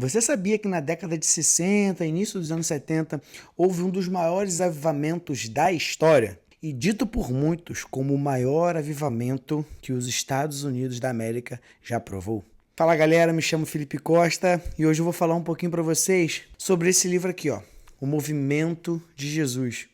Você sabia que na década de 60, início dos anos 70, houve um dos maiores avivamentos da história? E dito por muitos como o maior avivamento que os Estados Unidos da América já provou. Fala galera, me chamo Felipe Costa e hoje eu vou falar um pouquinho para vocês sobre esse livro aqui, ó, O Movimento de Jesus,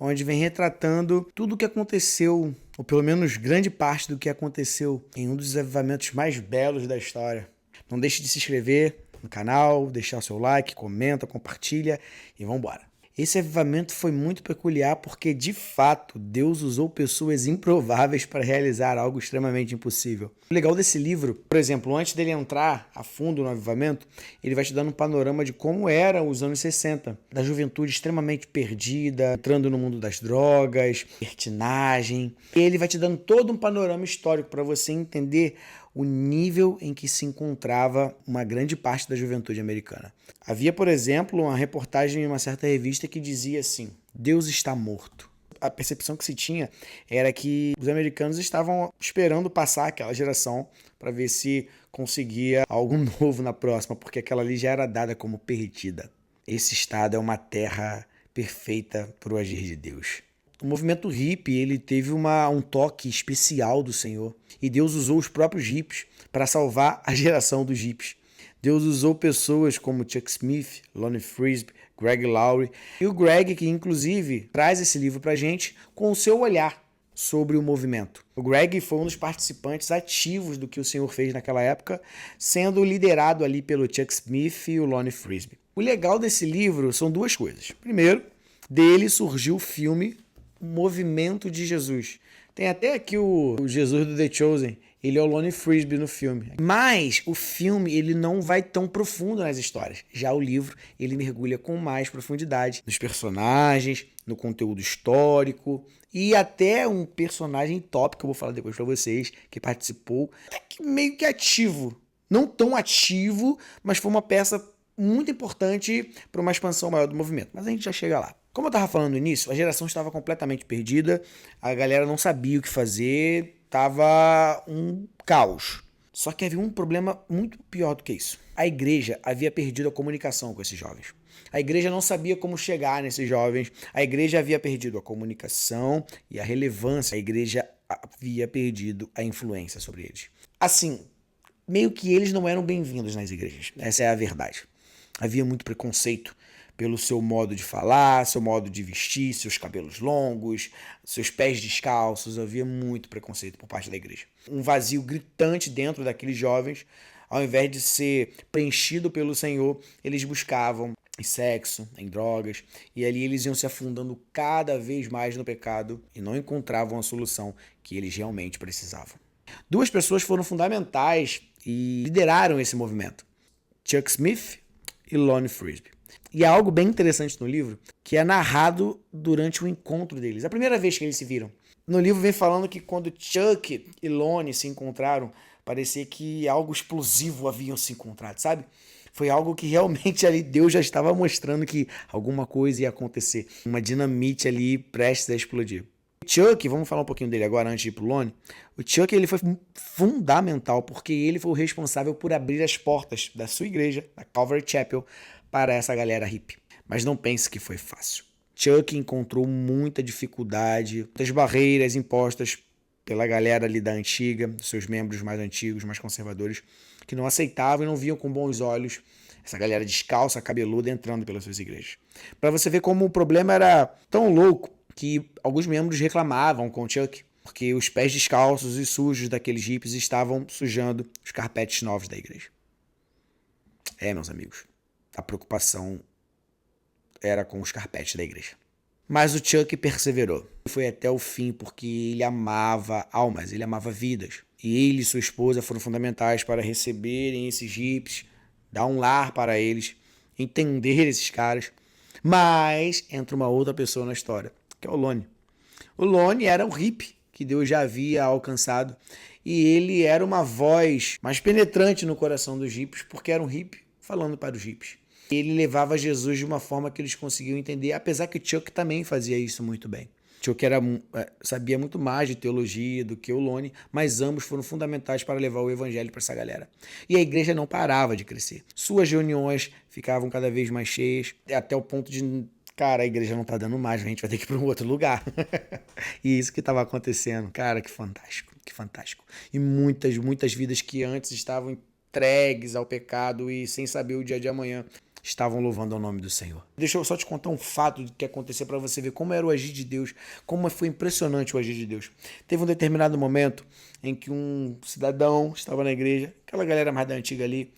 onde vem retratando tudo o que aconteceu, ou pelo menos grande parte do que aconteceu em um dos avivamentos mais belos da história. Não deixe de se inscrever no canal, deixar o seu like, comenta, compartilha e vamos embora. Esse avivamento foi muito peculiar porque, de fato, Deus usou pessoas improváveis para realizar algo extremamente impossível. O legal desse livro, por exemplo, antes dele entrar a fundo no avivamento, ele vai te dando um panorama de como eram os anos 60, da juventude extremamente perdida, entrando no mundo das drogas, libertinagem. E ele vai te dando todo um panorama histórico para você entender o nível em que se encontrava uma grande parte da juventude americana. Havia, por exemplo, uma reportagem em uma certa revista que dizia assim: Deus está morto. A percepção que se tinha era que os americanos estavam esperando passar aquela geração para ver se conseguia algo novo na próxima, porque aquela ali já era dada como perdida. Esse estado é uma terra perfeita para o agir de Deus. O movimento hippie, ele teve um toque especial do Senhor. E Deus usou os próprios hippies para salvar a geração dos hippies. Deus usou pessoas como Chuck Smith, Lonnie Frisbee, Greg Laurie. E o Greg, que inclusive traz esse livro para a gente com o seu olhar sobre o movimento. O Greg foi um dos participantes ativos do que o Senhor fez naquela época, sendo liderado ali pelo Chuck Smith e o Lonnie Frisbee. O legal desse livro são duas coisas. Primeiro, dele surgiu o filme Movimento de Jesus. Tem até aqui o Jesus do The Chosen. Ele é o Lonnie Frisbee no filme. Mas o filme ele não vai tão profundo nas histórias. Já o livro ele mergulha com mais profundidade nos personagens, no conteúdo histórico e até um personagem top que eu vou falar depois para vocês que participou, até que meio que ativo. Não tão ativo, mas foi uma peça muito importante para uma expansão maior do movimento. Mas a gente já chega lá. Como eu estava falando no início, a geração estava completamente perdida, a galera não sabia o que fazer, estava um caos. Só que havia um problema muito pior do que isso. A igreja havia perdido a comunicação com esses jovens. A igreja não sabia como chegar nesses jovens, a igreja havia perdido a comunicação e a relevância, a igreja havia perdido a influência sobre eles. Assim, meio que eles não eram bem-vindos nas igrejas, essa é a verdade. Havia muito preconceito pelo seu modo de falar, seu modo de vestir, seus cabelos longos, seus pés descalços. Havia muito preconceito por parte da igreja. Um vazio gritante dentro daqueles jovens. Ao invés de ser preenchido pelo Senhor, eles buscavam em sexo, em drogas, e ali eles iam se afundando cada vez mais no pecado e não encontravam a solução que eles realmente precisavam. Duas pessoas foram fundamentais e lideraram esse movimento: Chuck Smith e Lonnie Frisbee. E há algo bem interessante no livro, que é narrado durante o encontro deles, a primeira vez que eles se viram. No livro vem falando que quando Chuck e Lonnie se encontraram, parecia que algo explosivo haviam se encontrado, sabe? Foi algo que realmente ali Deus já estava mostrando que alguma coisa ia acontecer. Uma dinamite ali prestes a explodir. O Chuck, vamos falar um pouquinho dele agora antes de ir pro Lonnie. O Chuck ele foi fundamental porque ele foi o responsável por abrir as portas da sua igreja, da Calvary Chapel, para essa galera hippie. Mas não pense que foi fácil. Chuck encontrou muita dificuldade, muitas barreiras impostas pela galera ali da antiga, dos seus membros mais antigos, mais conservadores, que não aceitavam e não viam com bons olhos essa galera descalça, cabeluda, entrando pelas suas igrejas. Para você ver como o problema era tão louco que alguns membros reclamavam com Chuck, porque os pés descalços e sujos daqueles hippies estavam sujando os carpetes novos da igreja. Meus amigos, a preocupação era com os carpetes da igreja. Mas o Chuck perseverou. Foi até o fim porque ele amava almas, ele amava vidas. E ele e sua esposa foram fundamentais para receberem esses hippies, dar um lar para eles, entender esses caras. Mas entra uma outra pessoa na história, que é o Lonnie. O Lonnie era um hippie que Deus já havia alcançado e ele era uma voz mais penetrante no coração dos hippies porque era um hippie falando para os hippies. Ele levava Jesus de uma forma que eles conseguiam entender, apesar que Chuck também fazia isso muito bem. Chuck sabia muito mais de teologia do que o Lonnie, mas ambos foram fundamentais para levar o evangelho para essa galera. E a igreja não parava de crescer. Suas reuniões ficavam cada vez mais cheias, até o ponto de, cara, a igreja não tá dando mais, a gente vai ter que ir para um outro lugar. E isso que estava acontecendo. Cara, que fantástico, que fantástico. E muitas vidas que antes estavam entregues ao pecado e sem saber o dia de amanhã, estavam louvando ao nome do Senhor. Deixa eu só te contar um fato do que aconteceu para você ver como era o agir de Deus, como foi impressionante o agir de Deus. Teve um determinado momento em que um cidadão estava na igreja, aquela galera mais da antiga ali,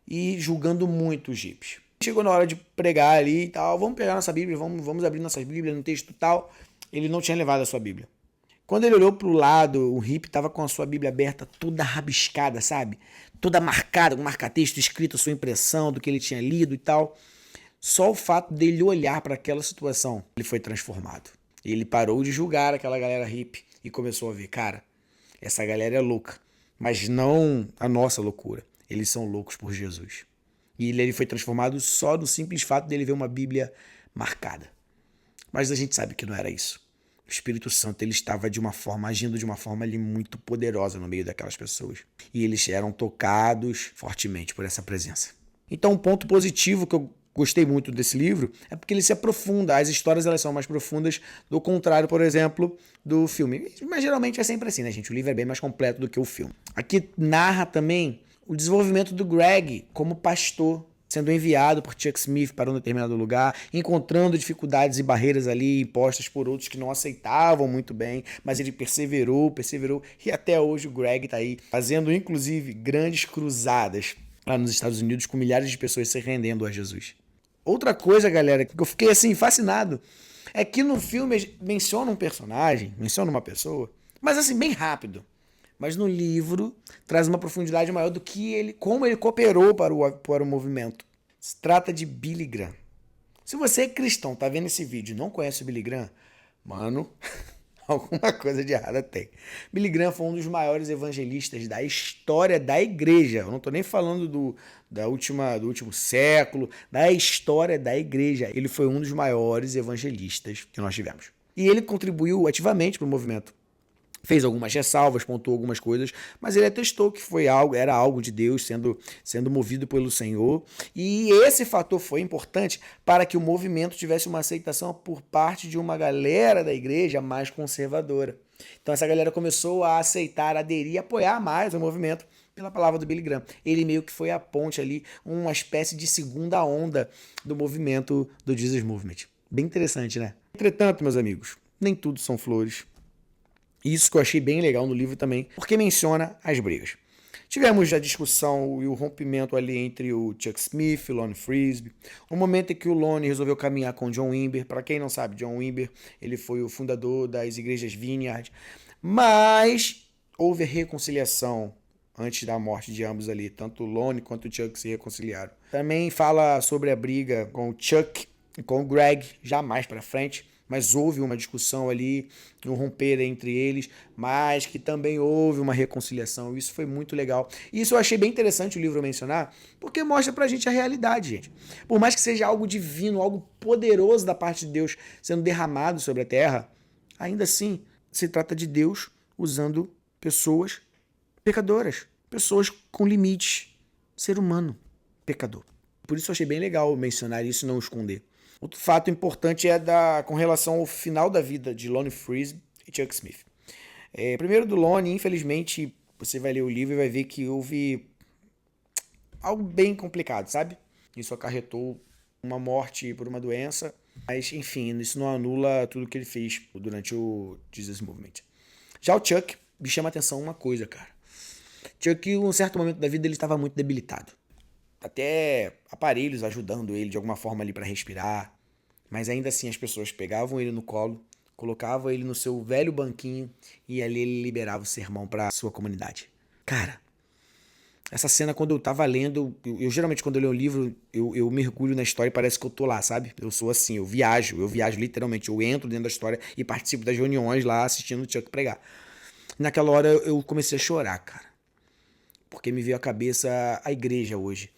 e julgando muito os hippies. Chegou na hora de pregar ali e tal, vamos pegar nossa Bíblia, vamos abrir nossas Bíblias no texto tal. Ele não tinha levado a sua Bíblia. Quando ele olhou para o lado, o hippie estava com a sua Bíblia aberta, toda rabiscada, sabe? Toda marcada, com marca-texto escrito, a sua impressão do que ele tinha lido e tal. Só o fato dele olhar para aquela situação, ele foi transformado. Ele parou de julgar aquela galera hippie e começou a ver, cara, essa galera é louca, mas não a nossa loucura. Eles são loucos por Jesus. E ele foi transformado só do simples fato dele ver uma Bíblia marcada. Mas a gente sabe que não era isso. O Espírito Santo ele estava agindo de uma forma ali muito poderosa no meio daquelas pessoas. E eles eram tocados fortemente por essa presença. Então, um ponto positivo que eu gostei muito desse livro é porque ele se aprofunda. As histórias elas são mais profundas, do contrário, por exemplo, do filme. Mas geralmente é sempre assim, né, gente? O livro é bem mais completo do que o filme. Aqui narra também o desenvolvimento do Greg como pastor, sendo enviado por Chuck Smith para um determinado lugar, encontrando dificuldades e barreiras ali impostas por outros que não aceitavam muito bem, mas ele perseverou, e até hoje o Greg está aí, fazendo inclusive grandes cruzadas lá nos Estados Unidos, com milhares de pessoas se rendendo a Jesus. Outra coisa, galera, que eu fiquei assim fascinado, é que no filme menciona um personagem, menciona uma pessoa, mas assim, bem rápido. Mas no livro traz uma profundidade maior do que como ele cooperou para o movimento. Se trata de Billy Graham. Se você é cristão, tá vendo esse vídeo e não conhece o Billy Graham, mano, alguma coisa de errada tem. Billy Graham foi um dos maiores evangelistas da história da igreja. Eu não tô nem falando do último século, da história da igreja. Ele foi um dos maiores evangelistas que nós tivemos. E ele contribuiu ativamente para o movimento. Fez algumas ressalvas, pontuou algumas coisas, mas ele atestou que era algo de Deus sendo movido pelo Senhor. E esse fator foi importante para que o movimento tivesse uma aceitação por parte de uma galera da igreja mais conservadora. Então essa galera começou a aceitar, aderir, apoiar mais o movimento pela palavra do Billy Graham. Ele meio que foi a ponte ali, uma espécie de segunda onda do movimento do Jesus Movement. Bem interessante, né? Entretanto, meus amigos, nem tudo são flores. Isso que eu achei bem legal no livro também, porque menciona as brigas. Tivemos a discussão e o rompimento ali entre o Chuck Smith e o Lonnie Frisbee. Um momento em que o Lonnie resolveu caminhar com John Wimber. Para quem não sabe, John Wimber, ele foi o fundador das igrejas Vineyard. Mas houve reconciliação antes da morte de ambos ali. Tanto o Lonnie quanto o Chuck se reconciliaram. Também fala sobre a briga com o Chuck e com o Greg, já mais para frente. Mas houve uma discussão ali, um romper entre eles, mas que também houve uma reconciliação. Isso foi muito legal. E isso eu achei bem interessante o livro mencionar, porque mostra pra gente a realidade, gente. Por mais que seja algo divino, algo poderoso da parte de Deus sendo derramado sobre a terra, ainda assim se trata de Deus usando pessoas pecadoras, pessoas com limites, ser humano, pecador. Por isso eu achei bem legal mencionar isso e não esconder. Outro fato importante com relação ao final da vida de Lonnie Frisbee e Chuck Smith. Primeiro do Lonnie, infelizmente, você vai ler o livro e vai ver que houve algo bem complicado, sabe? Isso acarretou uma morte por uma doença, mas enfim, isso não anula tudo que ele fez durante o Jesus Movement. Já o Chuck, me chama a atenção uma coisa, cara. Chuck, em um certo momento da vida, ele estava muito debilitado. Até aparelhos ajudando ele de alguma forma ali para respirar. Mas ainda assim as pessoas pegavam ele no colo, colocavam ele no seu velho banquinho e ali ele liberava o sermão para sua comunidade. Cara, essa cena quando eu tava lendo, eu geralmente quando eu leio um livro, eu mergulho na história e parece que eu tô lá, sabe? Eu sou assim, eu viajo literalmente, eu entro dentro da história e participo das reuniões lá assistindo o Chuck pregar. Naquela hora eu comecei a chorar, cara. Porque me veio à cabeça a igreja hoje.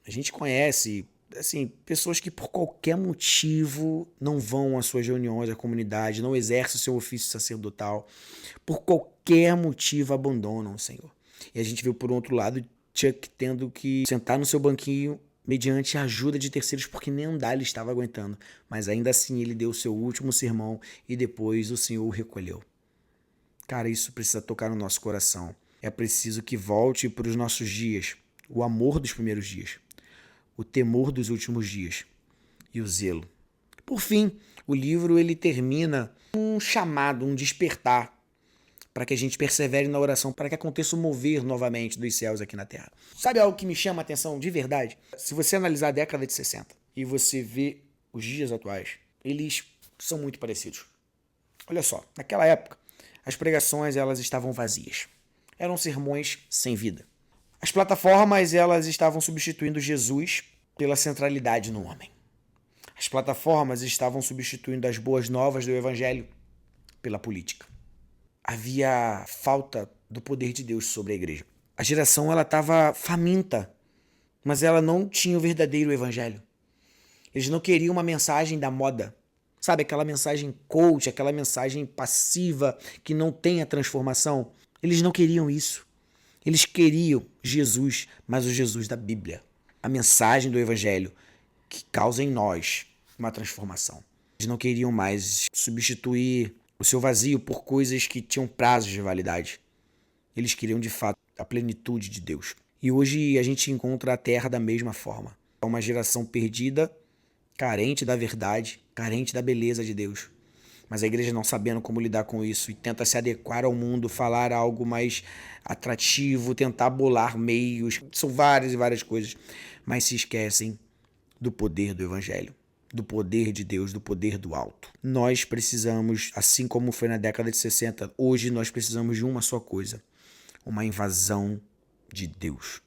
A gente conhece assim, pessoas que por qualquer motivo não vão às suas reuniões, à comunidade, não exercem o seu ofício sacerdotal, por qualquer motivo abandonam o Senhor. E a gente viu, por outro lado, Chuck tendo que sentar no seu banquinho mediante a ajuda de terceiros, porque nem andar ele estava aguentando. Mas ainda assim ele deu o seu último sermão e depois o Senhor o recolheu. Cara, isso precisa tocar no nosso coração. É preciso que volte para os nossos dias o amor dos primeiros dias, o temor dos últimos dias e o zelo. Por fim, o livro ele termina um chamado, um despertar para que a gente persevere na oração, para que aconteça o mover novamente dos céus aqui na Terra. Sabe algo que me chama a atenção de verdade? Se você analisar a década de 60 e você vê os dias atuais, eles são muito parecidos. Olha só, naquela época, as pregações elas estavam vazias. Eram sermões sem vida. As plataformas elas estavam substituindo Jesus pela centralidade no homem. As plataformas estavam substituindo as boas novas do Evangelho pela política. Havia falta do poder de Deus sobre a igreja. A geração ela estava faminta, mas ela não tinha o verdadeiro Evangelho. Eles não queriam uma mensagem da moda. Sabe, aquela mensagem coach, aquela mensagem passiva que não tem a transformação. Eles não queriam isso. Eles queriam Jesus, mas o Jesus da Bíblia. A mensagem do Evangelho que causa em nós uma transformação. Eles não queriam mais substituir o seu vazio por coisas que tinham prazos de validade. Eles queriam, de fato, a plenitude de Deus. E hoje a gente encontra a Terra da mesma forma. É uma geração perdida, carente da verdade, carente da beleza de Deus. Mas a igreja não sabendo como lidar com isso e tenta se adequar ao mundo, falar algo mais atrativo, tentar bolar meios, são várias e várias coisas, mas se esquecem do poder do Evangelho, do poder de Deus, do poder do alto. Nós precisamos, assim como foi na década de 60, hoje nós precisamos de uma só coisa, uma invasão de Deus.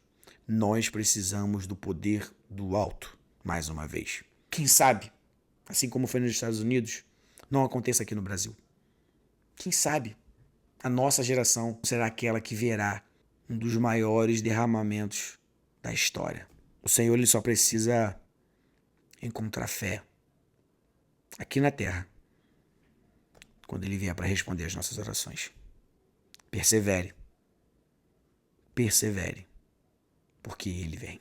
Nós precisamos do poder do alto, mais uma vez. Quem sabe, assim como foi nos Estados Unidos, não aconteça aqui no Brasil. Quem sabe a nossa geração será aquela que verá um dos maiores derramamentos da história. O Senhor ele só precisa encontrar fé aqui na terra quando ele vier para responder as nossas orações. Persevere. Persevere, porque ele vem.